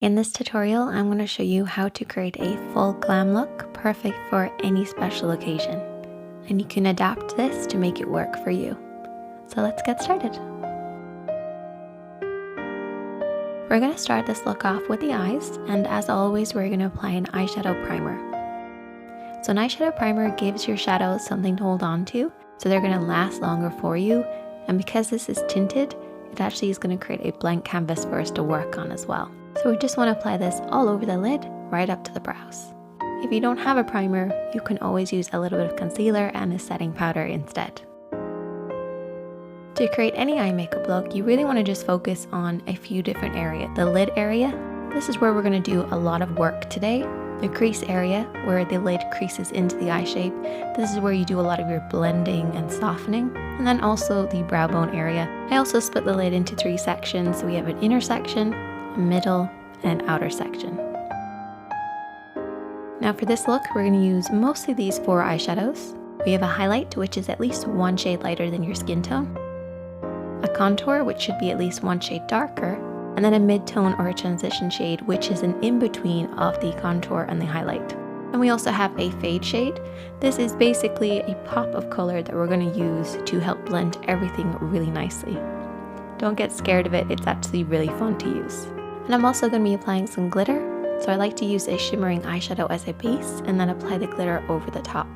In this tutorial, I'm going to show you how to create a full glam look perfect for any special occasion. And you can adapt this to make it work for you. So let's get started. We're going to start this look off with the eyes, and as always, we're going to apply an eyeshadow primer. So an eyeshadow primer gives your shadows something to hold on to, so they're going to last longer for you. And because this is tinted, it actually is going to create a blank canvas for us to work on as well. So we just want to apply this all over the lid, right up to the brows. If you don't have a primer, you can always use a little bit of concealer and a setting powder instead. To create any eye makeup look, you really want to just focus on a few different areas. The lid area, this is where we're going to do a lot of work today. The crease area, where the lid creases into the eye shape, this is where you do a lot of your blending and softening. And then also the brow bone area. I also split the lid into 3 sections. So we have an inner section, a middle, and an outer section. Now for this look, we're going to use mostly these 4 eyeshadows. We have a highlight, which is at least 1 shade lighter than your skin tone, a contour, which should be at least 1 shade darker, and then a mid-tone or a transition shade, which is an in-between of the contour and the highlight. And we also have a fade shade. This is basically a pop of color that we're going to use to help blend everything really nicely. Don't get scared of it, it's actually really fun to use. And I'm also going to be applying some glitter, so I like to use a shimmering eyeshadow as a base and then apply the glitter over the top.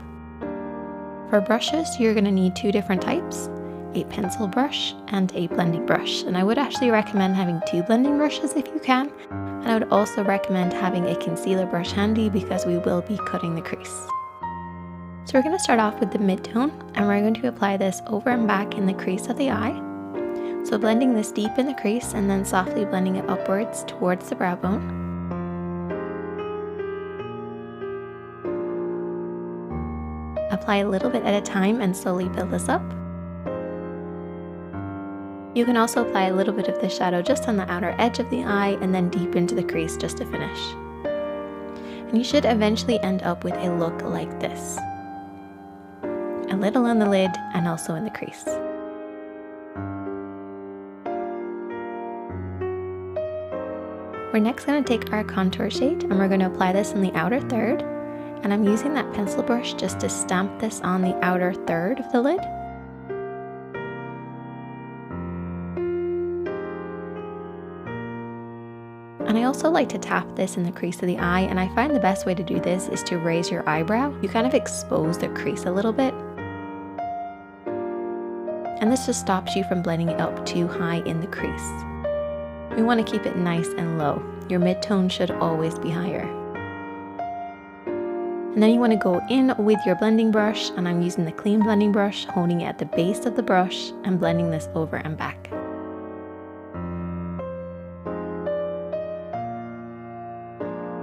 For brushes, you're going to need 2 different types, a pencil brush and a blending brush. And I would actually recommend having 2 blending brushes if you can. And I would also recommend having a concealer brush handy because we will be cutting the crease. So we're going to start off with the mid-tone, and we're going to apply this over and back in the crease of the eye. So blending this deep in the crease and then softly blending it upwards towards the brow bone. Apply a little bit at a time and slowly build this up. You can also apply a little bit of this shadow just on the outer edge of the eye and then deep into the crease just to finish. And you should eventually end up with a look like this. A little on the lid and also in the crease. We're next going to take our contour shade and we're going to apply this in the outer third. And I'm using that pencil brush just to stamp this on the outer third of the lid. And I also like to tap this in the crease of the eye, and I find the best way to do this is to raise your eyebrow. You kind of expose the crease a little bit. And this just stops you from blending it up too high in the crease. We want to keep it nice and low. Your mid-tone should always be higher. And then you want to go in with your blending brush, and I'm using the clean blending brush, holding it at the base of the brush and blending this over and back.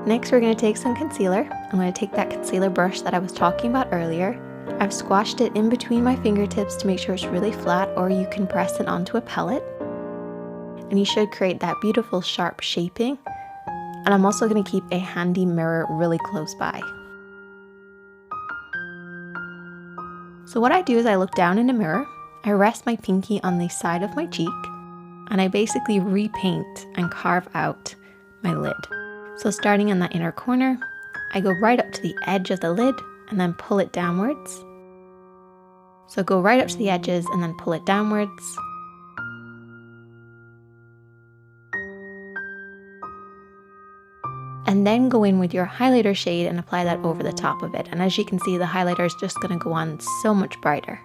Next, we're going to take some concealer. I'm going to take that concealer brush that I was talking about earlier. I've squashed it in between my fingertips to make sure it's really flat, or you can press it onto a palette. And you should create that beautiful sharp shaping. And I'm also going to keep a handy mirror really close by. So what I do is I look down in the mirror, I rest my pinky on the side of my cheek, and I basically repaint and carve out my lid. So starting in that inner corner, I go right up to the edge of the lid and then pull it downwards. So go right up to the edges and then pull it downwards. And then go in with your highlighter shade and apply that over the top of it. And as you can see, the highlighter is just going to go on so much brighter.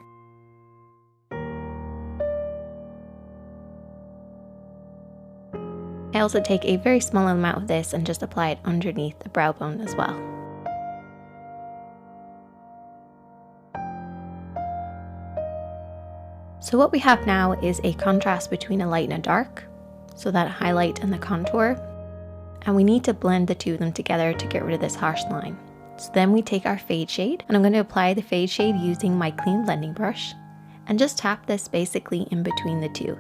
I also take a very small amount of this and just apply it underneath the brow bone as well. So what we have now is a contrast between a light and a dark. So that highlight and the contour. And we need to blend the 2 of them together to get rid of this harsh line. So then we take our fade shade, and I'm going to apply the fade shade using my clean blending brush and just tap this basically in between the 2.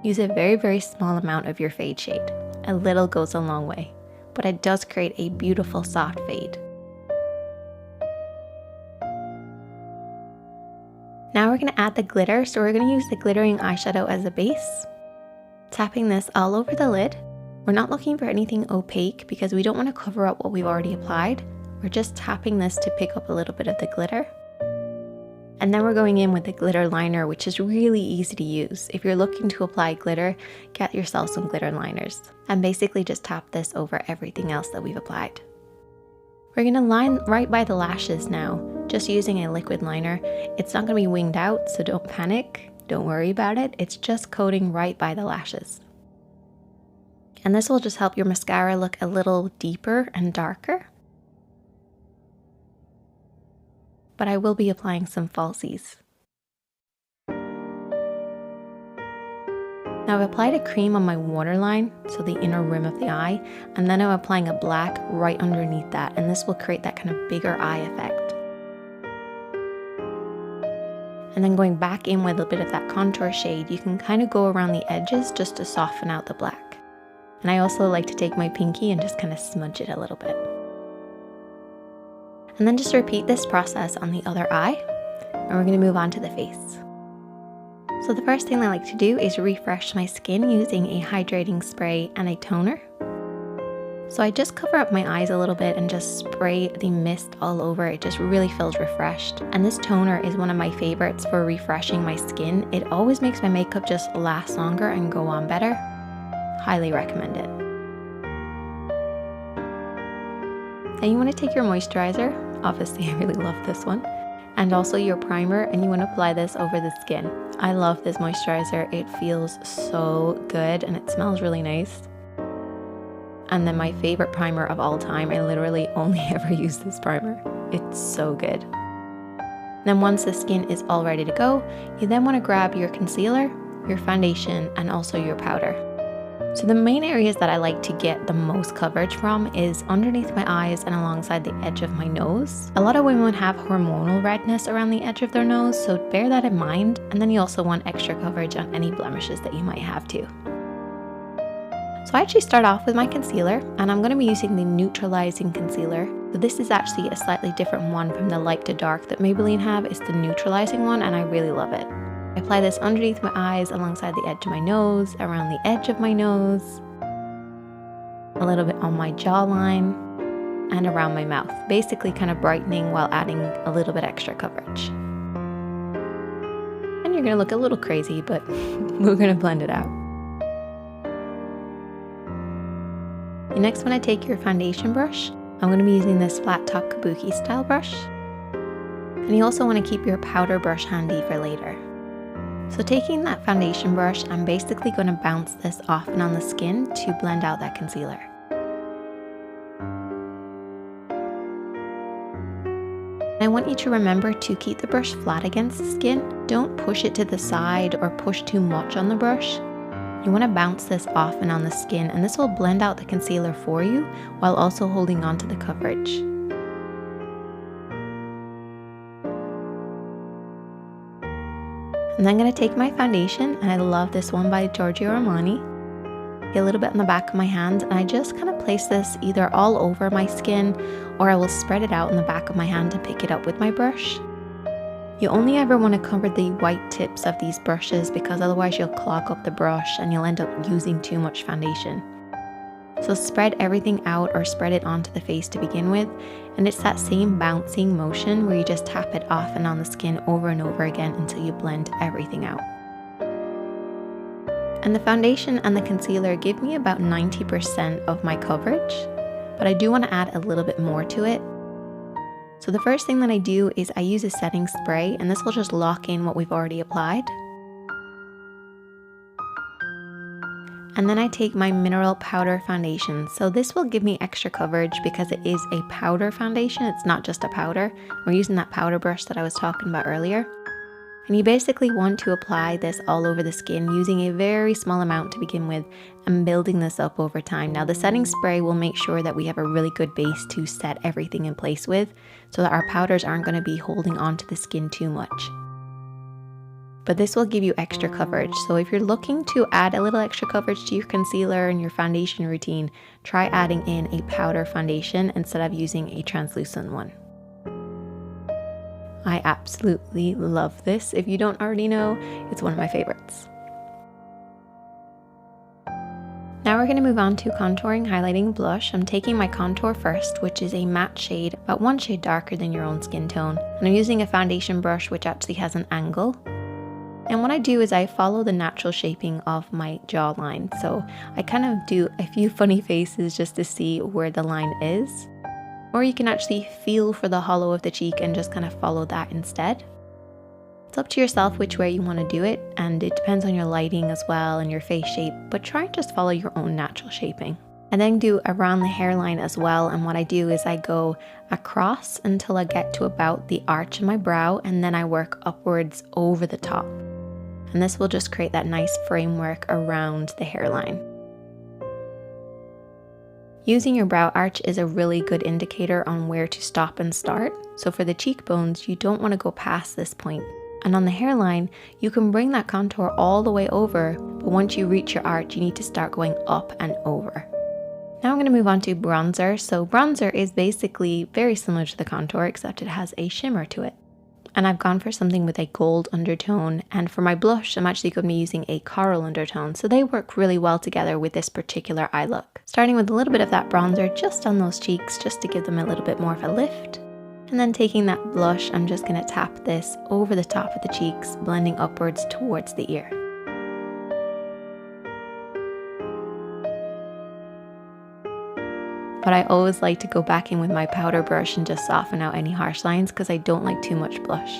Use a very, very small amount of your fade shade. A little goes a long way, but it does create a beautiful soft fade. Now we're going to add the glitter, so we're going to use the glittering eyeshadow as a base. Tapping this all over the lid. We're not looking for anything opaque because we don't want to cover up what we've already applied. We're just tapping this to pick up a little bit of the glitter. And then we're going in with the glitter liner, which is really easy to use. If you're looking to apply glitter, get yourself some glitter liners and basically just tap this over everything else that we've applied. We're going to line right by the lashes now, just using a liquid liner. It's not going to be winged out, so don't panic. Don't worry about it. It's just coating right by the lashes. And this will just help your mascara look a little deeper and darker. But I will be applying some falsies. Now I've applied a cream on my waterline, so the inner rim of the eye, and then I'm applying a black right underneath that, and this will create that kind of bigger eye effect. And then going back in with a bit of that contour shade, you can kind of go around the edges just to soften out the black. And I also like to take my pinky and just kind of smudge it a little bit. And then just repeat this process on the other eye, and we're going to move on to the face. So the first thing I like to do is refresh my skin using a hydrating spray and a toner. So I just cover up my eyes a little bit and just spray the mist all over. It just really feels refreshed. And this toner is one of my favorites for refreshing my skin. It always makes my makeup just last longer and go on better. Highly recommend it. Then you want to take your moisturizer. Obviously, I really love this one. And also your primer, and you want to apply this over the skin. I love this moisturizer. It feels so good and it smells really nice. And then my favorite primer of all time, I literally only ever use this primer. It's so good. Then once the skin is all ready to go, you then want to grab your concealer, your foundation, and also your powder. So the main areas that I like to get the most coverage from is underneath my eyes and alongside the edge of my nose. A lot of women have hormonal redness around the edge of their nose, so bear that in mind. And then you also want extra coverage on any blemishes that you might have too. So I actually start off with my concealer, and I'm going to be using the neutralizing concealer. So this is actually a slightly different one from the light to dark that Maybelline have. It's the neutralizing one, and I really love it. I apply this underneath my eyes, alongside the edge of my nose, around the edge of my nose, a little bit on my jawline, and around my mouth, basically kind of brightening while adding a little bit extra coverage. And you're going to look a little crazy, but we're going to blend it out. You next want to take your foundation brush. I'm going to be using this flat top kabuki style brush. And you also want to keep your powder brush handy for later. So taking that foundation brush, I'm basically going to bounce this off and on the skin to blend out that concealer. I want you to remember to keep the brush flat against the skin. Don't push it to the side or push too much on the brush. You want to bounce this off and on the skin, and this will blend out the concealer for you while also holding on to the coverage. And then I'm going to take my foundation, and I love this one by Giorgio Armani. Get a little bit on the back of my hand, and I just kind of place this either all over my skin, or I will spread it out on the back of my hand to pick it up with my brush. You only ever want to cover the white tips of these brushes because otherwise you'll clog up the brush and you'll end up using too much foundation. So spread everything out or spread it onto the face to begin with, and it's that same bouncing motion where you just tap it off and on the skin over and over again until you blend everything out. And the foundation and the concealer give me about 90% of my coverage, but I do want to add a little bit more to it. So the first thing that I do is I use a setting spray, and this will just lock in what we've already applied. And then I take my mineral powder foundation. So this will give me extra coverage because it is a powder foundation. It's not just a powder. We're using that powder brush that I was talking about earlier. And you basically want to apply this all over the skin using a very small amount to begin with and building this up over time. Now the setting spray will make sure that we have a really good base to set everything in place with so that our powders aren't going to be holding onto the skin too much. But this will give you extra coverage. So if you're looking to add a little extra coverage to your concealer and your foundation routine, try adding in a powder foundation instead of using a translucent one. I absolutely love this. If you don't already know, it's one of my favorites. Now we're going to move on to contouring, highlighting, blush. I'm taking my contour first, which is a matte shade, about one shade darker than your own skin tone. And I'm using a foundation brush which actually has an angle. And what I do is I follow the natural shaping of my jawline. So I kind of do a few funny faces just to see where the line is. Or you can actually feel for the hollow of the cheek and just kind of follow that instead. It's up to yourself which way you want to do it, and it depends on your lighting as well and your face shape, but try and just follow your own natural shaping. And then do around the hairline as well, and what I do is I go across until I get to about the arch of my brow, and then I work upwards over the top. And this will just create that nice framework around the hairline. Using your brow arch is a really good indicator on where to stop and start. So for the cheekbones, you don't want to go past this point. And on the hairline, you can bring that contour all the way over, but once you reach your arch, you need to start going up and over. Now I'm going to move on to bronzer. So bronzer is basically very similar to the contour, except it has a shimmer to it. And I've gone for something with a gold undertone, and for my blush, I'm actually going to be using a coral undertone, so they work really well together with this particular eye look. Starting with a little bit of that bronzer just on those cheeks, just to give them a little bit more of a lift. And then taking that blush, I'm just going to tap this over the top of the cheeks, blending upwards towards the ear. But I always like to go back in with my powder brush and just soften out any harsh lines because I don't like too much blush.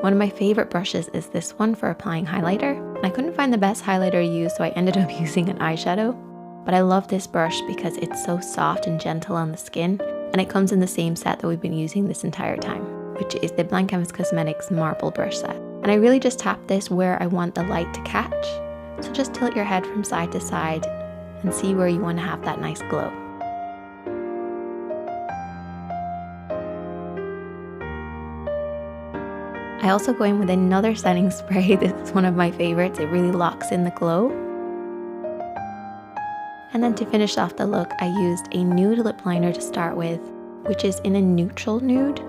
One of my favorite brushes is this one for applying highlighter. I couldn't find the best highlighter to use, so I ended up using an eyeshadow. But I love this brush because it's so soft and gentle on the skin, and it comes in the same set that we've been using this entire time, which is the Blank Canvas Cosmetics Marble Brush Set. And I really just tap this where I want the light to catch. So just tilt your head from side to side and see where you want to have that nice glow. I also go in with another setting spray. This is one of my favorites. It really locks in the glow. And then to finish off the look, I used a nude lip liner to start with, which is in a neutral nude.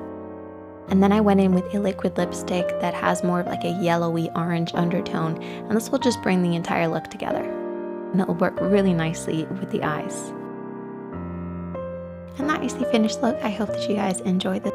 And then I went in with a liquid lipstick that has more of like a yellowy orange undertone, and this will just bring the entire look together. And it will work really nicely with the eyes. And that is the finished look. I hope that you guys enjoyed this.